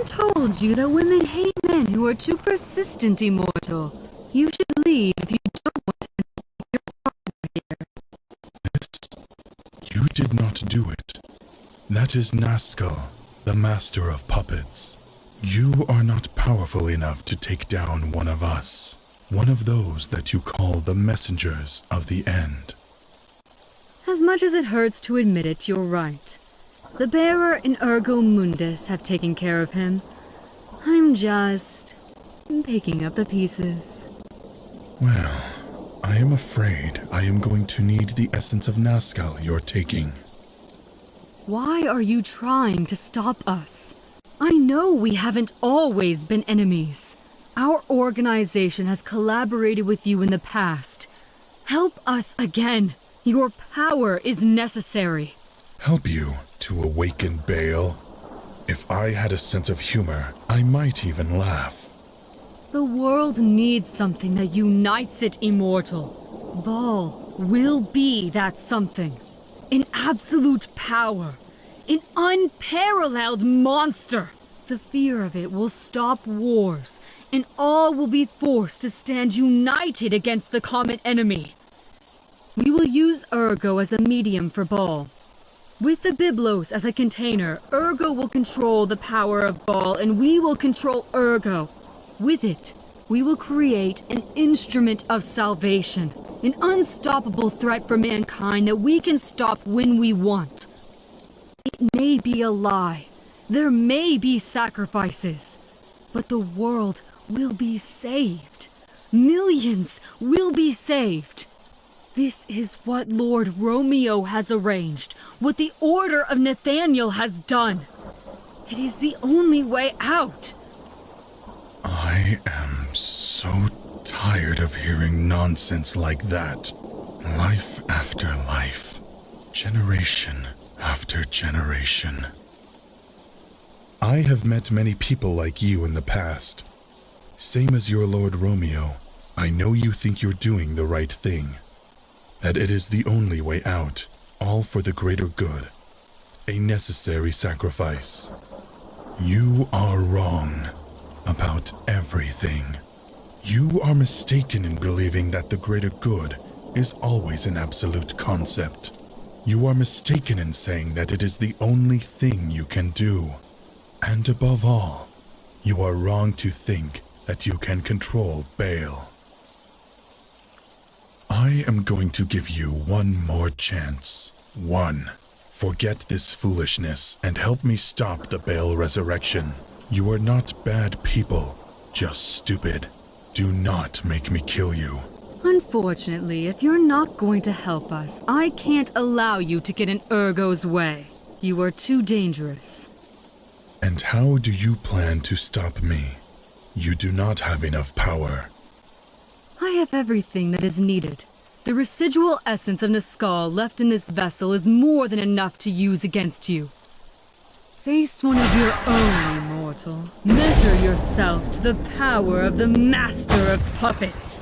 Someone told you that women hate men who are too persistent, Immortal. You should leave if you don't want to keep your partner here. This, you did not do it. That is Nazgul, the master of puppets. You are not powerful enough to take down one of us. One of those that you call the messengers of the end. As much as it hurts to admit it, you're right. The bearer and Ergo Mundus have taken care of him. I'm just picking up the pieces. Well, I am afraid I am going to need the essence of Nazgul you're taking. Why are you trying to stop us? I know we haven't always been enemies. Our organization has collaborated with you in the past. Help us again. Your power is necessary. Help you to awaken Baal? If I had a sense of humor, I might even laugh. The world needs something that unites it, Immortal. Baal will be that something. An absolute power. An unparalleled monster. The fear of it will stop wars, and all will be forced to stand united against the common enemy. We will use Ergo as a medium for Baal. With the Byblos as a container, Ergo will control the power of Baal, and we will control Ergo. With it, we will create an instrument of salvation, an unstoppable threat for mankind that we can stop when we want. It may be a lie. There may be sacrifices, but the world will be saved. Millions will be saved. This is what Lord Romeo has arranged, what the Order of Nathaniel has done. It is the only way out. I am so tired of hearing nonsense like that. Life after life, generation after generation. I have met many people like you in the past. Same as your Lord Romeo, I know you think you're doing the right thing. That it is the only way out, all for the greater good. A necessary sacrifice. You are wrong about everything. You are mistaken in believing that the greater good is always an absolute concept. You are mistaken in saying that it is the only thing you can do. And above all, you are wrong to think that you can control Baal. I am going to give you one more chance. One. Forget this foolishness and help me stop the Baal resurrection. You are not bad people, just stupid. Do not make me kill you. Unfortunately, if you're not going to help us, I can't allow you to get in Ergo's way. You are too dangerous. And how do you plan to stop me? You do not have enough power. I have everything that is needed. The residual essence of Nazgul left in this vessel is more than enough to use against you. Face one of your own, Immortal. Measure yourself to the power of the Master of Puppets.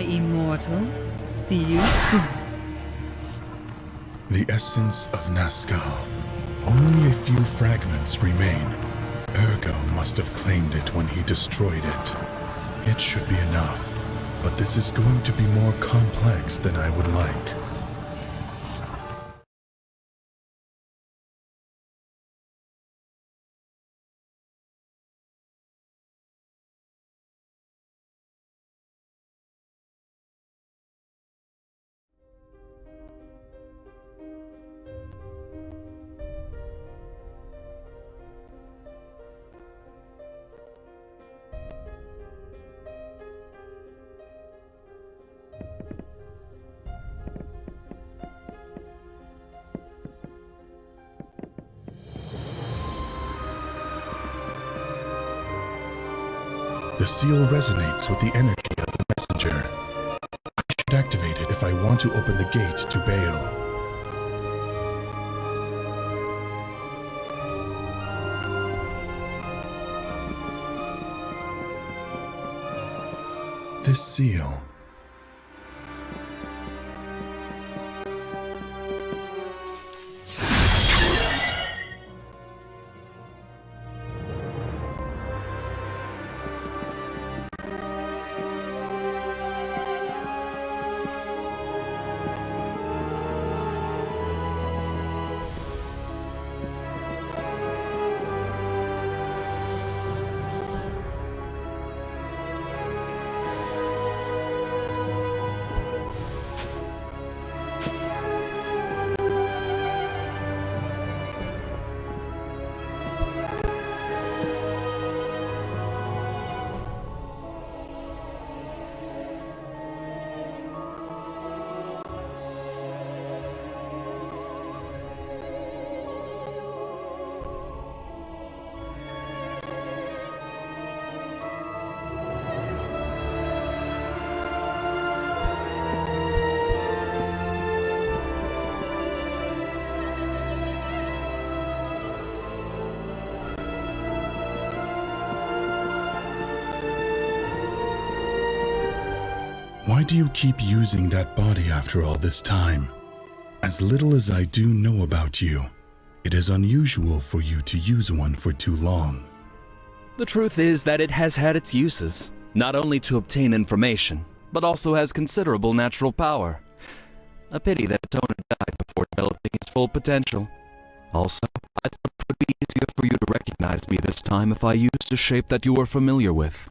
my immortal. See you soon. The essence of Nazgul. Only a few fragments remain. Ergo must have claimed it when he destroyed it. It should be enough, but this is going to be more complex than I would like. The seal resonates with the energy of the messenger. I should activate it if I want to open the gate to Baal. This seal. Why do you keep using that body after all this time? As little as I do know about you, it is unusual for you to use one for too long. The truth is that it has had its uses, not only to obtain information, but also has considerable natural power. A pity that its owner died before developing its full potential. Also, I thought it would be easier for you to recognize me this time if I used a shape that you were familiar with.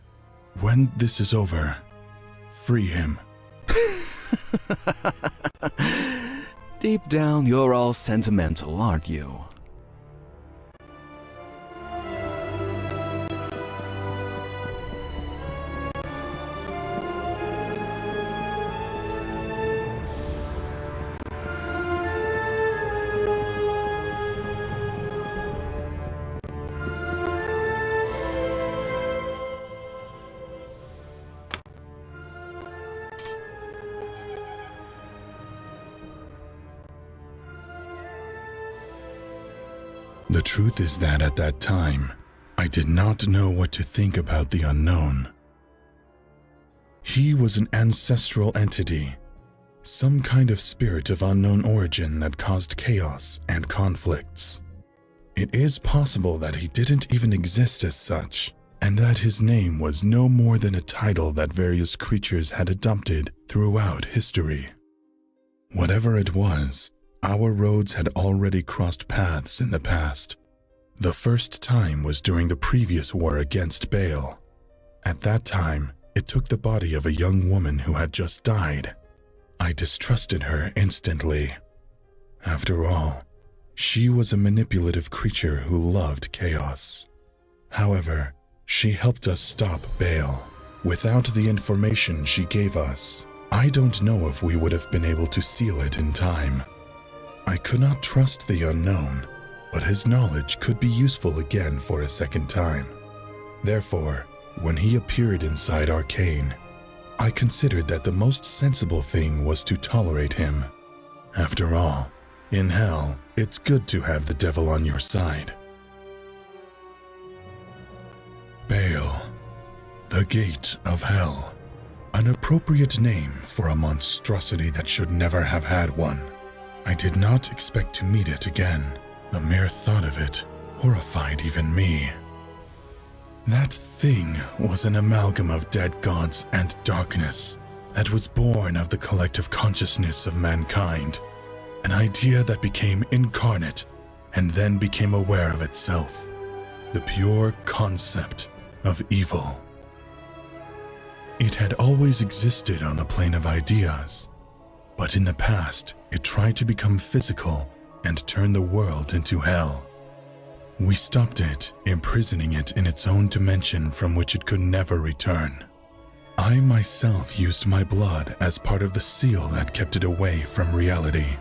When this is over, free him. Deep down, you're all sentimental, aren't you? The truth is that at that time, I did not know what to think about the unknown. He was an ancestral entity, some kind of spirit of unknown origin that caused chaos and conflicts. It is possible that he didn't even exist as such, and that his name was no more than a title that various creatures had adopted throughout history. Whatever it was, our roads had already crossed paths in the past. The first time was during the previous war against Baal. At that time, it took the body of a young woman who had just died. I distrusted her instantly. After all, she was a manipulative creature who loved chaos. However, she helped us stop Baal. Without the information she gave us, I don't know if we would have been able to seal it in time. I could not trust the unknown, but his knowledge could be useful again for a second time. Therefore, when he appeared inside Arcane, I considered that the most sensible thing was to tolerate him. After all, in hell, it's good to have the devil on your side. Baal, the gate of hell. An appropriate name for a monstrosity that should never have had one. I did not expect to meet it again. The mere thought of it horrified even me. That thing was an amalgam of dead gods and darkness that was born of the collective consciousness of mankind, an idea that became incarnate and then became aware of itself, the pure concept of evil. It had always existed on the plane of ideas, but in the past it tried to become physical and turn the world into hell. We stopped it, imprisoning it in its own dimension from which it could never return. I myself used my blood as part of the seal that kept it away from reality.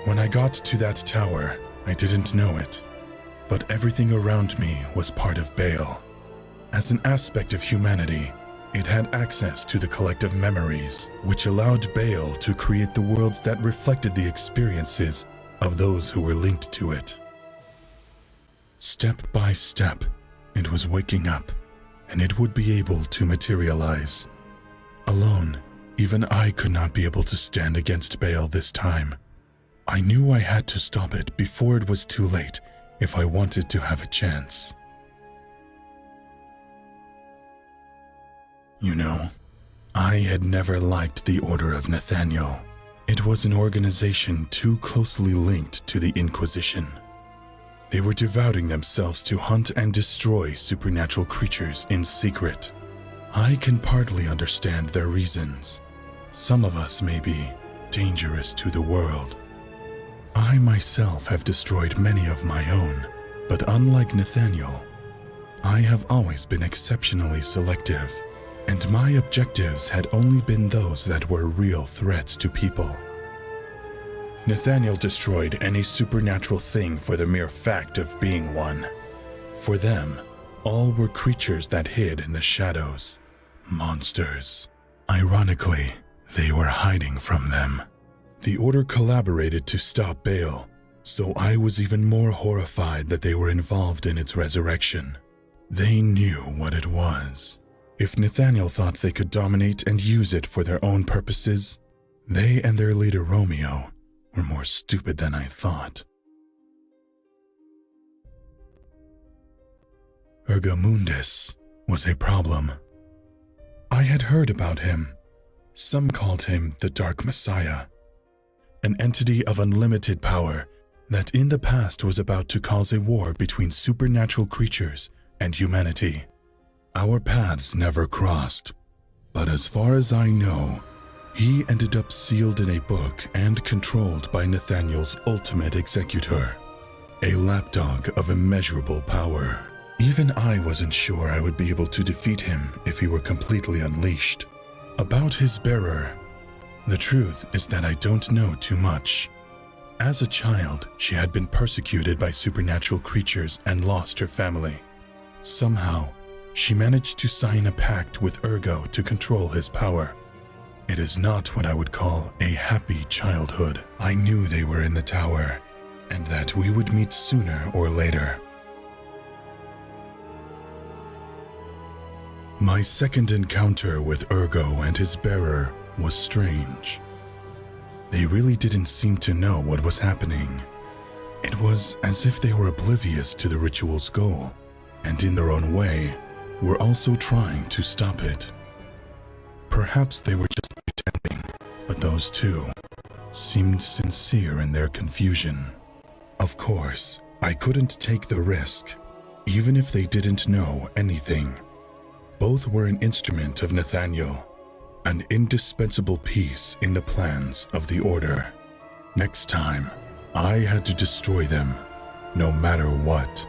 When I got to that tower, I didn't know it, but everything around me was part of Baal. As an aspect of humanity, it had access to the collective memories, which allowed Baal to create the worlds that reflected the experiences of those who were linked to it. Step by step, it was waking up, and it would be able to materialize. Alone, even I could not be able to stand against Baal this time. I knew I had to stop it before it was too late if I wanted to have a chance. You know, I had never liked the Order of Nathaniel. It was an organization too closely linked to the Inquisition. They were devoting themselves to hunt and destroy supernatural creatures in secret. I can partly understand their reasons. Some of us may be dangerous to the world. I myself have destroyed many of my own, but unlike Nathaniel, I have always been exceptionally selective, and my objectives had only been those that were real threats to people. Nathaniel destroyed any supernatural thing for the mere fact of being one. For them, all were creatures that hid in the shadows, monsters. Ironically, they were hiding from them. The Order collaborated to stop Baal, so I was even more horrified that they were involved in its resurrection. They knew what it was. If Nathaniel thought they could dominate and use it for their own purposes, they and their leader Romeo were more stupid than I thought. Ergamundus was a problem. I had heard about him. Some called him the Dark Messiah, an entity of unlimited power that in the past was about to cause a war between supernatural creatures and humanity. Our paths never crossed, but as far as I know, he ended up sealed in a book and controlled by Nathaniel's ultimate executor, a lapdog of immeasurable power. Even I wasn't sure I would be able to defeat him if he were completely unleashed. About his bearer, the truth is that I don't know too much. As a child, she had been persecuted by supernatural creatures and lost her family. Somehow, she managed to sign a pact with Ergo to control his power. It is not what I would call a happy childhood. I knew they were in the tower, and that we would meet sooner or later. My second encounter with Ergo and his bearer was strange. They really didn't seem to know what was happening. It was as if they were oblivious to the ritual's goal, and in their own way, were also trying to stop it. Perhaps they were just pretending, but those two seemed sincere in their confusion. Of course, I couldn't take the risk, even if they didn't know anything. Both were an instrument of Nathaniel, an indispensable piece in the plans of the Order. Next time, I had to destroy them, no matter what.